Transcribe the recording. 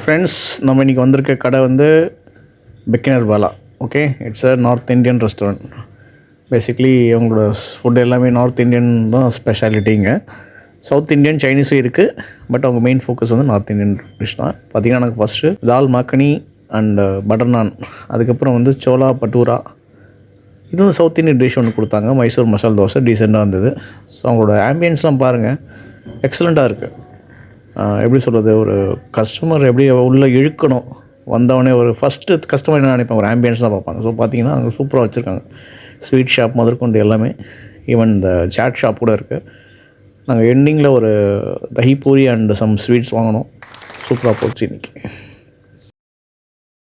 Friends, நம்ம இன்றைக்கி வந்திருக்க கடை வந்து Bikanervala. Okay, it's a North Indian restaurant. Basically அவங்களோட ஃபுட் எல்லாமே நார்த் இந்தியன் தான் ஸ்பெஷாலிட்டிங்க. சவுத் இந்தியன் சைனீஸும் இருக்குது, பட் அவங்க மெயின் ஃபோக்கஸ் வந்து நார்த் இந்தியன் டிஷ் தான். பார்த்திங்கன்னா எனக்கு first dal makhani and butter naan, அதுக்கப்புறம் வந்து சோலா பட்டூரா, இது வந்து சவுத் இந்தியன் டிஷ் ஒன்று கொடுத்தாங்க. மைசூர் மசால் தோசை டீசெண்டாக இருந்தது. ஸோ அவங்களோட ஆம்பியன்ஸ்லாம் பாருங்கள், எக்ஸலண்ட்டாக இருக்குது. எப்படி சொல்கிறது, ஒரு கஸ்டமர் எப்படி உள்ளே இழுக்கணும், வந்தவொடனே ஒரு ஃபஸ்ட்டு கஸ்டமர் என்ன நினைப்பாங்க, ஒரு ஆம்பியன்ஸ் தான் பார்ப்பாங்க. ஸோ பார்த்தீங்கன்னா அங்கே சூப்பராக வச்சுருக்காங்க. ஸ்வீட் ஷாப் முதற்கொண்டு எல்லாமே, ஈவன் இந்த சாட் ஷாப் கூட இருக்குது. நாங்கள் எண்டிங்கில் ஒரு dahi puri and some sweets வாங்கினோம். சூப்பராக போச்சு இன்றைக்கி.